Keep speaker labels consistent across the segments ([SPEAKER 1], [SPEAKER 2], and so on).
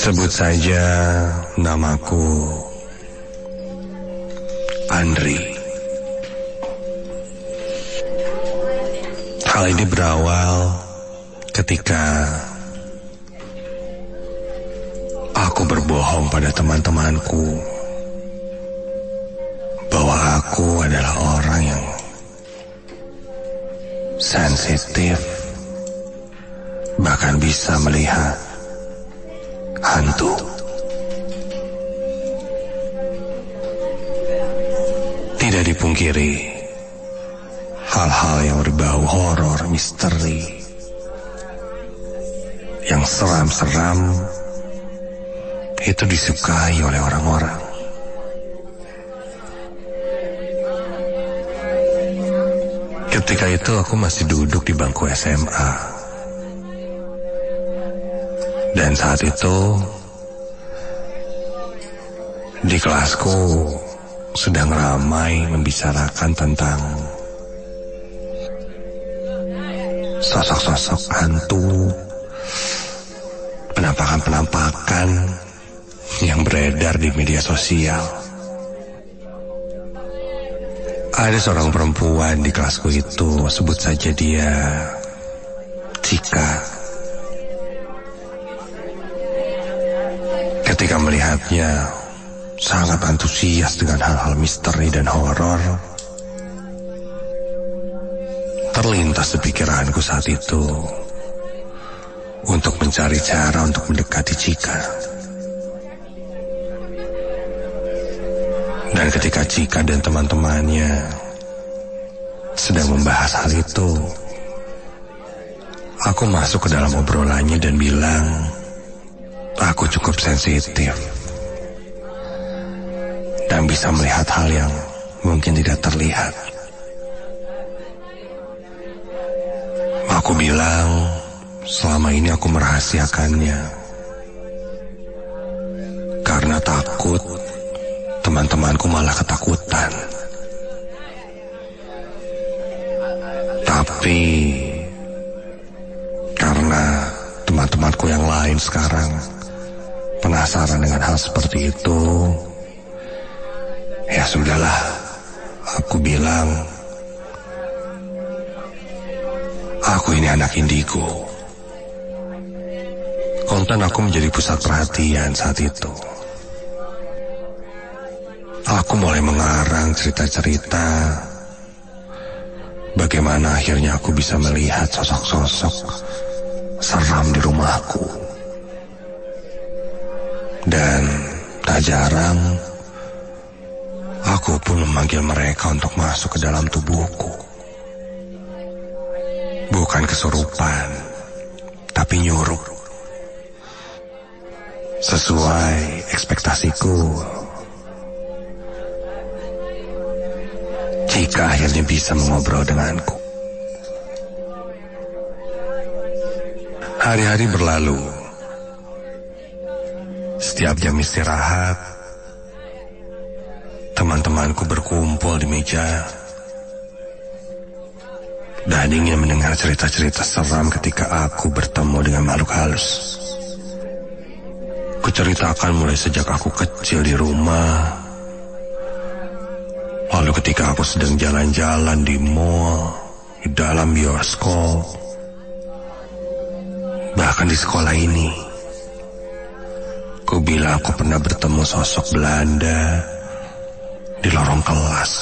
[SPEAKER 1] Sebut saja namaku Andri. Hal ini berawal ketika aku berbohong pada teman-temanku bahwa aku adalah orang yang sensitif, bahkan bisa melihat hantu. Tidak dipungkiri, hal-hal yang berbau horor, misteri, yang seram-seram itu disukai oleh orang-orang. Ketika itu aku masih duduk di bangku SMA. Dan saat itu di kelasku sedang ramai membicarakan tentang sosok-sosok hantu, penampakan-penampakan yang beredar di media sosial. Ada seorang perempuan di kelasku itu, sebut saja dia Cika. Ketika melihatnya sangat antusias dengan hal-hal misteri dan horor, terlintas di pikiranku saat itu untuk mencari cara untuk mendekati Cika. Dan ketika Cika dan teman-temannya sedang membahas hal itu, aku masuk ke dalam obrolannya dan bilang, aku cukup sensitif dan bisa melihat hal yang mungkin tidak terlihat. Aku bilang, selama ini aku merahasiakannya karena takut teman-temanku malah ketakutan. Tapi karena teman-temanku yang lain sekarang penasaran dengan hal seperti itu, ya sudahlah, aku bilang, aku ini anak indigo. Konten aku menjadi pusat perhatian saat itu. Aku mulai mengarang cerita-cerita bagaimana akhirnya aku bisa melihat sosok-sosok seram di rumahku. Dan tak jarang aku pun memanggil mereka untuk masuk ke dalam tubuhku. Bukan kesurupan, tapi nyuruh. Sesuai ekspektasiku, Cika akhirnya bisa mengobrol denganku. Hari-hari berlalu. Setiap jam istirahat, teman-temanku berkumpul di meja dan ingin mendengar cerita-cerita seram ketika aku bertemu dengan makhluk halus. Kuceritakan mulai sejak aku kecil di rumah, lalu ketika aku sedang jalan-jalan di mall, di dalam bioskop, bahkan di sekolah ini. Ku bilang aku pernah bertemu sosok Belanda di lorong kelas.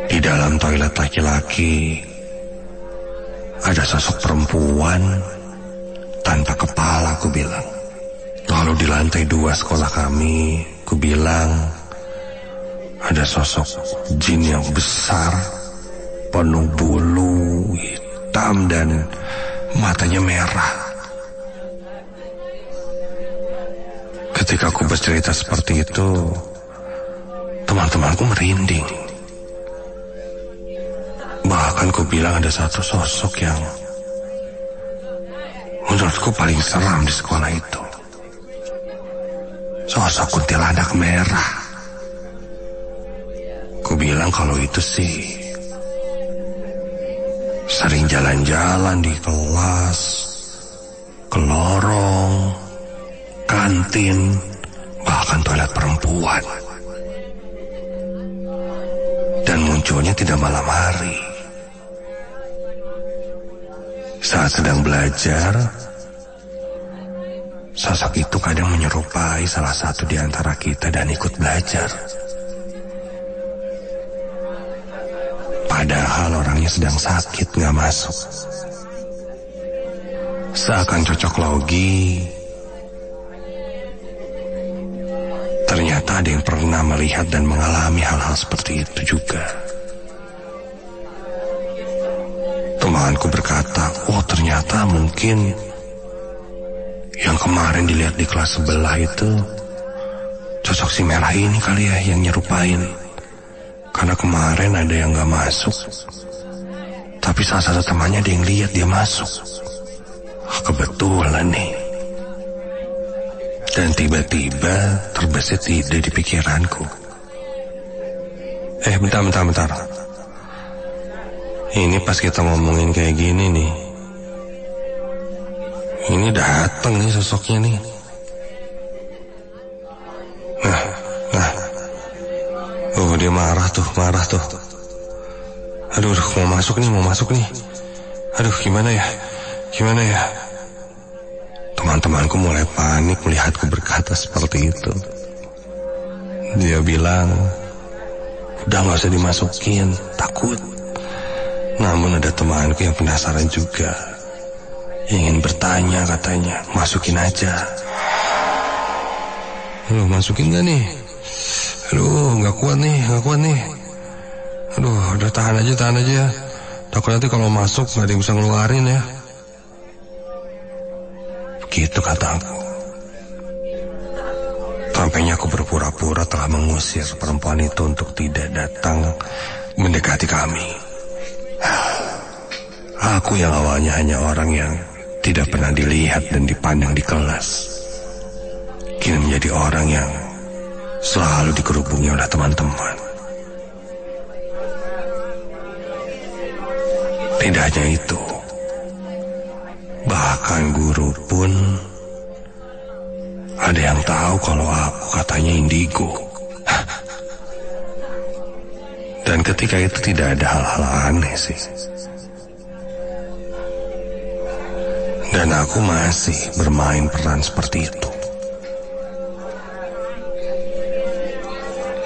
[SPEAKER 1] Di dalam toilet laki-laki ada sosok perempuan tanpa kepala, ku bilang. Lalu di lantai 2 sekolah kami, ku bilang ada sosok jin yang besar, penuh bulu, hitam dan matanya merah. Ketika aku bercerita seperti itu, teman-temanku merinding. Bahkan ku bilang ada satu sosok yang menurutku paling seram di sekolah itu. Sosok kuntilanak merah. Ku bilang kalau itu sih sering jalan-jalan di kelas, ke lorong, kantin, bahkan toilet perempuan. Dan munculnya tidak malam hari. Saat sedang belajar, sosok itu kadang menyerupai salah satu di antara kita dan ikut belajar. Padahal orangnya sedang sakit, gak masuk. Seakan cocok logi. Ternyata ada yang pernah melihat dan mengalami hal-hal seperti itu juga. Temanku berkata, oh ternyata mungkin yang kemarin dilihat di kelas sebelah itu cocok si merah ini kali ya yang nyerupain. Karena kemarin ada yang gak masuk, tapi salah satu temannya ada yang lihat dia masuk. Kebetulan nih. Dan tiba-tiba terbesit ide di pikiranku. Bentar. Ini pas kita ngomongin kayak gini nih, ini dateng nih sosoknya nih. Dia marah tuh. Aduh, mau masuk nih. Aduh, gimana ya? Teman-temanku mulai panik melihatku berkata seperti itu. Dia bilang, udah gak usah dimasukin, takut. Namun ada temanku yang penasaran juga, ingin bertanya katanya, masukin aja. Aduh, masukin gak nih? Aduh, gak kuat nih. Aduh, udah tahan aja. Takut nanti kalau masuk gak ada yang bisa ngeluarin ya. Begitu kataku. Sampainya aku berpura-pura telah mengusir perempuan itu untuk tidak datang mendekati kami. Aku yang awalnya hanya orang yang tidak pernah dilihat dan dipandang di kelas, kini menjadi orang yang selalu dikerubungi oleh teman-teman. Tidak hanya itu, bahkan guru pun ada yang tahu kalau aku katanya indigo. Dan ketika itu tidak ada hal-hal aneh sih. Dan aku masih bermain peran seperti itu.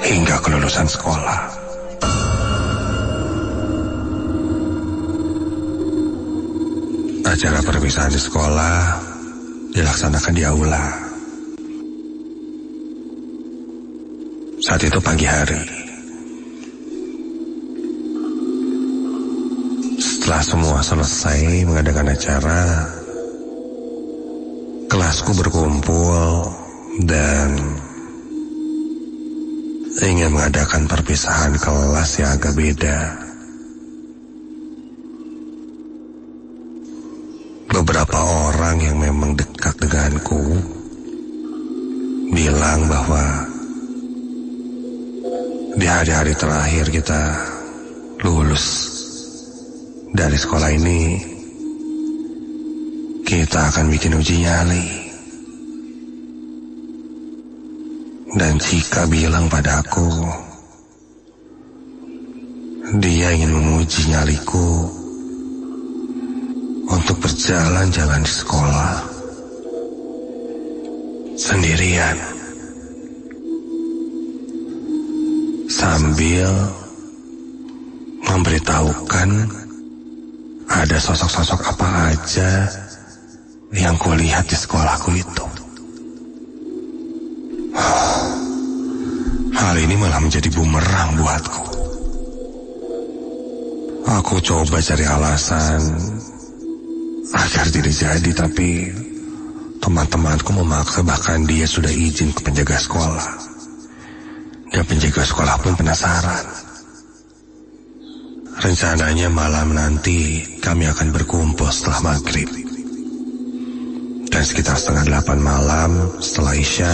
[SPEAKER 1] Hingga kelulusan sekolah. Acara perpisahan di sekolah dilaksanakan di aula. Saat itu pagi hari. Setelah semua selesai mengadakan acara, kelasku berkumpul dan ingin mengadakan perpisahan kelas yang agak beda. Beberapa orang yang memang dekat denganku bilang bahwa di hari-hari terakhir kita lulus dari sekolah ini, kita akan bikin uji nyali. Dan Cika bilang padaku, dia ingin menguji nyaliku untuk berjalan-jalan di sekolah sendirian, sambil memberitahukan ada sosok-sosok apa aja yang kulihat di sekolahku itu. Hal ini malah menjadi bumerang buatku. Aku coba cari alasan agar tidak jadi, tapi teman-temanku memaksa, bahkan dia sudah izin ke penjaga sekolah. Dan penjaga sekolah pun penasaran. Rencananya malam nanti kami akan berkumpul setelah maghrib. Dan sekitar 7:30 malam setelah Isya,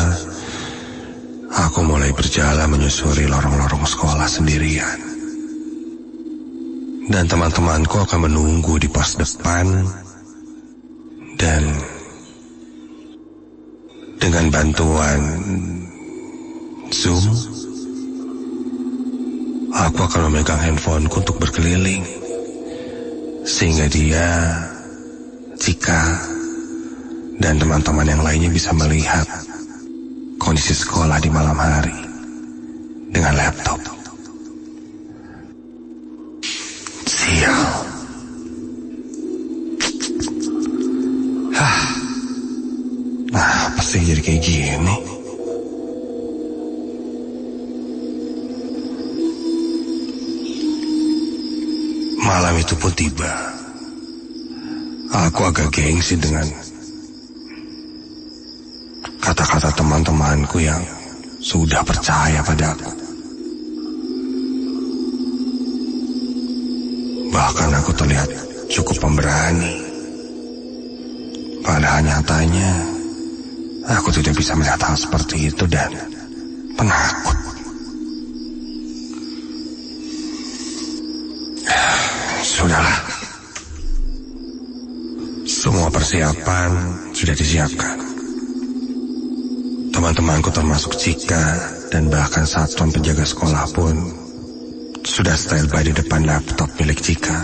[SPEAKER 1] aku mulai berjalan menyusuri lorong-lorong sekolah sendirian. Dan teman-temanku akan menunggu di pos depan dan Dengan bantuan Zoom, aku akan memegang handphoneku untuk berkeliling, sehingga dia, Cika, dan teman-teman yang lainnya bisa melihat kondisi sekolah di malam hari dengan laptop. Sial. Nah, pasti jadi kayak gini. Malam itu pun tiba. Aku agak gengsi dengan kata-kata teman-temanku yang sudah percaya padaku. Bahkan aku terlihat cukup pemberani. Padahal nyatanya aku tidak bisa melihat hal seperti itu dan penakut. Sudahlah. Semua persiapan sudah disiapkan. Teman-temanku termasuk Cika dan bahkan satpam penjaga sekolah pun sudah standby di depan laptop milik Cika.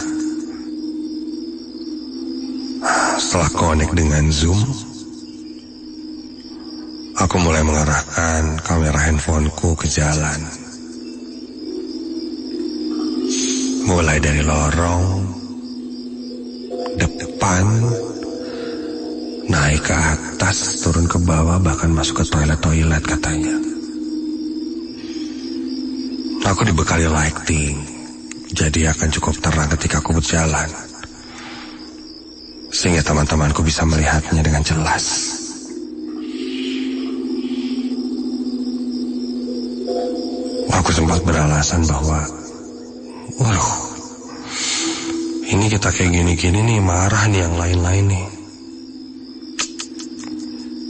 [SPEAKER 1] Setelah connect dengan Zoom, aku mulai mengarahkan kamera handphoneku ke jalan. Mulai dari lorong, depan, naik ke atas, turun ke bawah, bahkan masuk ke toilet-toilet katanya. Aku dibekali lighting, jadi akan cukup terang ketika aku berjalan, sehingga teman-temanku bisa melihatnya dengan jelas. Aku sempat beralasan bahwa, waduh, ini kita kayak gini-gini nih, marah nih yang lain-lain nih.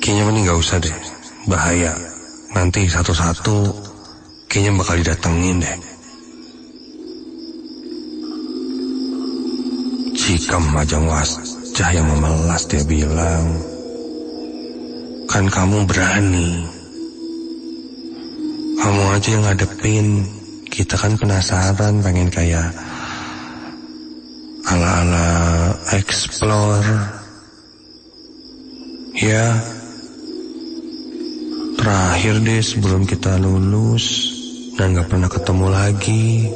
[SPEAKER 1] Kayaknya mending gak usah deh, bahaya. Nanti satu-satu kayaknya bakal didatengin deh. Cika memajang wajah yang memelas, dia bilang, kan kamu berani. Kamu aja yang ngadepin. Kita kan penasaran, pengen kayak ala-ala explore. Ya, terakhir deh sebelum kita lulus dan gak pernah ketemu lagi.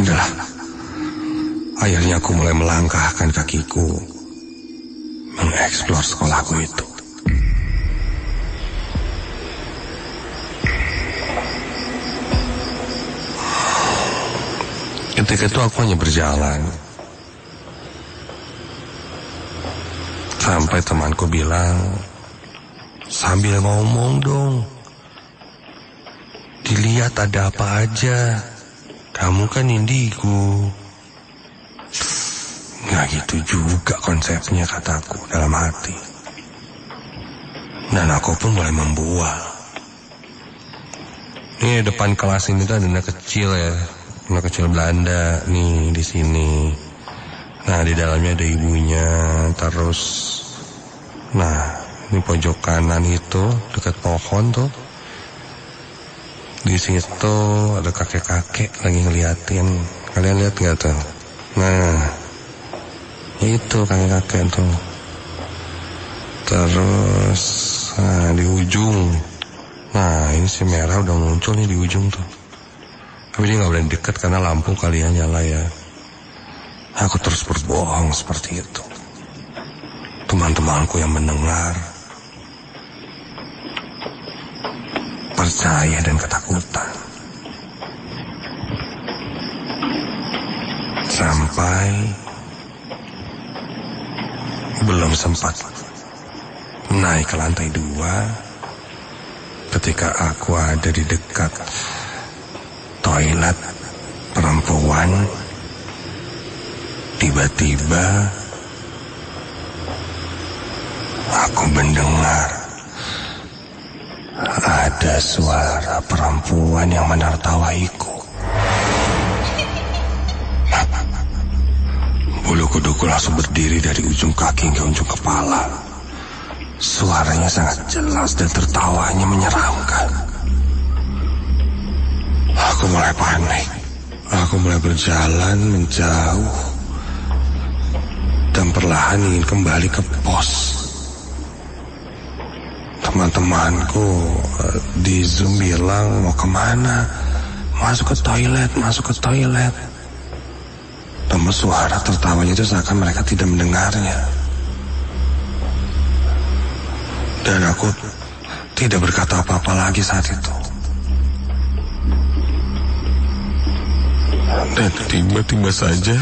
[SPEAKER 1] Sudahlah. Akhirnya aku mulai melangkahkan kakiku mengeksplor sekolahku itu. Ketika itu aku hanya berjalan sampai temanku bilang, sambil ngomong dong, dilihat ada apa aja, kamu kan indigo. Nggak gitu juga konsepnya, kataku dalam hati. Dan aku pun mulai membual. Ini depan kelas ini tuh ada anak kecil ya, anak kecil Belanda nih di sini. Nah, di dalamnya ada ibunya. Terus, nah, ini pojok kanan itu dekat pohon tuh. Di situ ada kakek-kakek lagi ngeliatin. Kalian lihat nggak tuh? Nah, itu kakek-kakek tuh. Terus, nah, di ujung. Nah, ini si merah udah muncul nih di ujung tuh. Tapi dia gak berani dekat karena lampu kali ya nyala ya. Aku terus berbohong seperti itu. Teman-temanku yang mendengar percaya dan ketakutan. Sampai belum sempat naik ke lantai 2 ketika aku ada di dekat toilet perempuan, tiba-tiba aku mendengar ada suara perempuan yang menertawaiku. Bulu kuduku langsung berdiri dari ujung kaki ke ujung kepala. Suaranya sangat jelas dan tertawanya menyeramkan. Aku mulai panik. Aku mulai berjalan menjauh dan perlahan ingin kembali ke pos. Teman-temanku di Zoom bilang mau kemana? Masuk ke toilet. Namun suara tertawanya itu seakan mereka tidak mendengarnya. Dan aku tidak berkata apa-apa lagi saat itu. Dan tiba-tiba saja,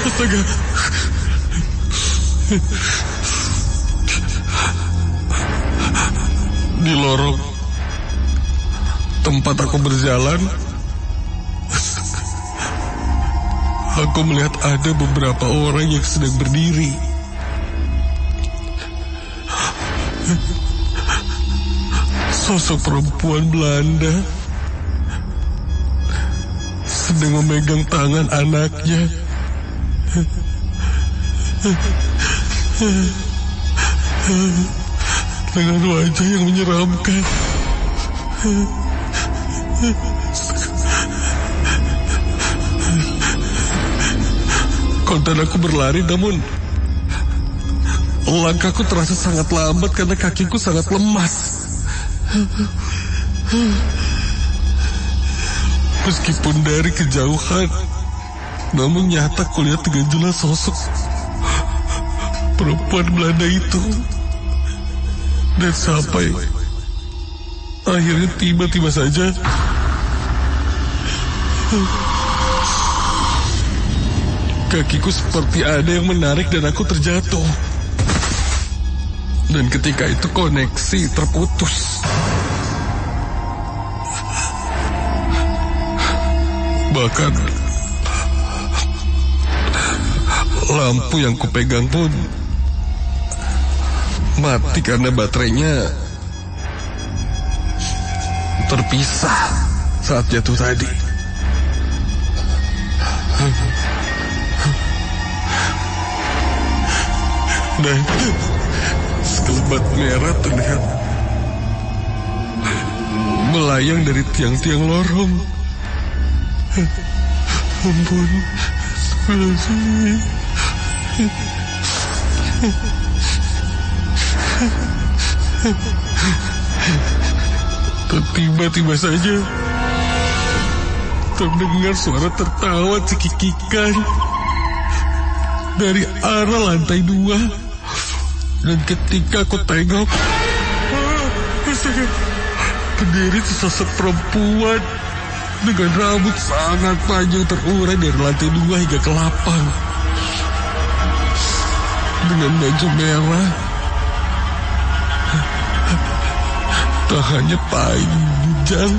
[SPEAKER 1] astaga, di lorong tempat aku berjalan, aku melihat ada beberapa orang yang sedang berdiri. Sosok perempuan Belanda sedang memegang tangan anaknya. Dengan wajah yang menyeramkan. Kontan aku berlari, namun langkahku terasa sangat lambat karena kakiku sangat lemas. Meskipun dari kejauhan, namun nyata kulihat dengan jelas sosok perempuan Belanda itu. Dan sampai akhirnya tiba-tiba saja kakiku seperti ada yang menarik dan aku terjatuh. Dan ketika itu koneksi terputus. Bahkan lampu yang kupegang pun mati karena baterainya terpisah saat jatuh tadi. Dan sekelebat merah terlihat melayang dari tiang-tiang lorong. Ampun, sebelah sini. Tiba-tiba saja terdengar suara tertawa cekikikan dari arah lantai 2. Dan ketika aku tengok, berdiri sesosok perempuan dengan rambut sangat panjang terurai dari lantai 2 hingga ke lapang, dengan baju merah, tangannya panjang,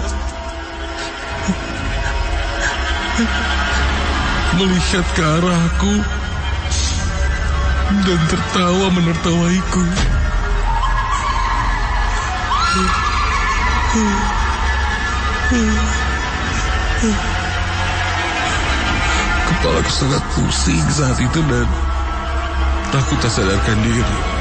[SPEAKER 1] melihat ke arahku dan tertawa menertawaiku. Kepalaku sangat pusing saat itu dan aku tak sadarkan diri.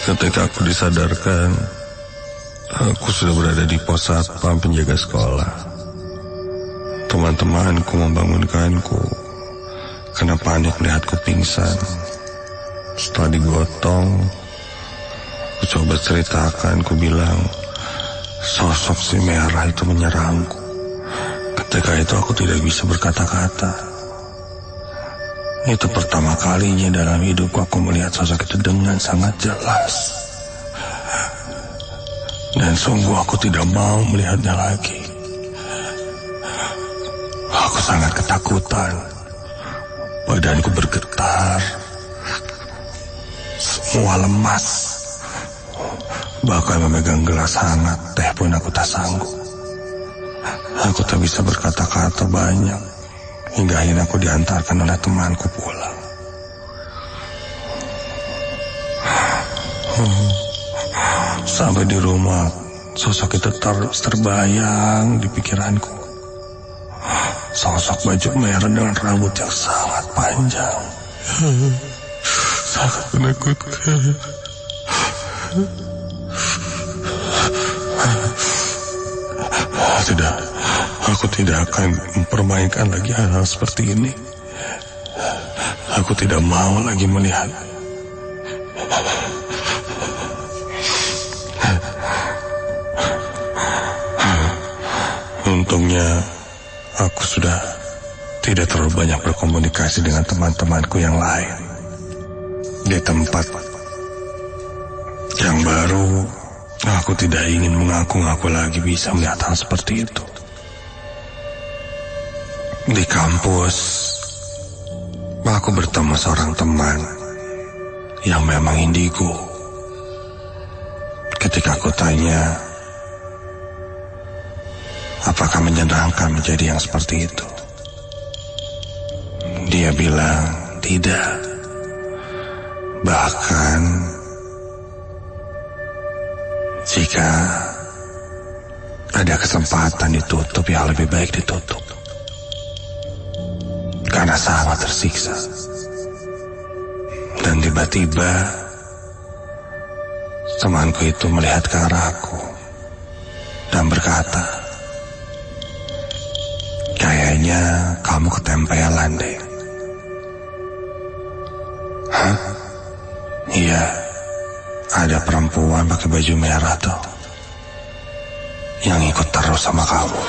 [SPEAKER 1] Ketika aku disadarkan, aku sudah berada di pos satpam penjaga sekolah. Teman-temanku membangunkanku karena panik melihatku pingsan. Setelah digotong, aku coba ceritakan, ku bilang sosok si merah itu menyerangku. Ketika itu aku tidak bisa berkata-kata. Itu pertama kalinya dalam hidupku aku melihat sosok itu dengan sangat jelas. Dan sungguh aku tidak mau melihatnya lagi. Aku sangat ketakutan. Badanku bergetar. Semua lemas. Bahkan memegang gelas hangat teh pun aku tak sanggup. Aku tak bisa berkata-kata banyak hingga akhirnya aku diantarkan oleh temanku pulang. Sampai di rumah, sosok itu terus terbayang di pikiranku. Sosok baju merah dengan rambut yang sangat panjang. Sangat menakutkan. Tidak, aku tidak akan mempermainkan lagi hal-hal seperti ini. Aku tidak mau lagi melihat. Untungnya aku sudah tidak terlalu banyak berkomunikasi dengan teman-temanku yang lain. Di tempat yang baru, aku tidak ingin mengaku-ngaku lagi bisa melihat hal seperti itu. Di kampus, aku bertemu seorang teman yang memang indigo. Ketika aku tanya, apakah menyenangkan menjadi yang seperti itu? Dia bilang tidak. Bahkan jika ada kesempatan ditutup, ya lebih baik ditutup. Karena sangat tersiksa. Dan tiba-tiba temanku itu melihat ke arahku dan berkata, "Kayaknya kamu ketempelan deh." Hah? Iya, ada perempuan pakai baju merah tuh yang ikut terus sama kamu.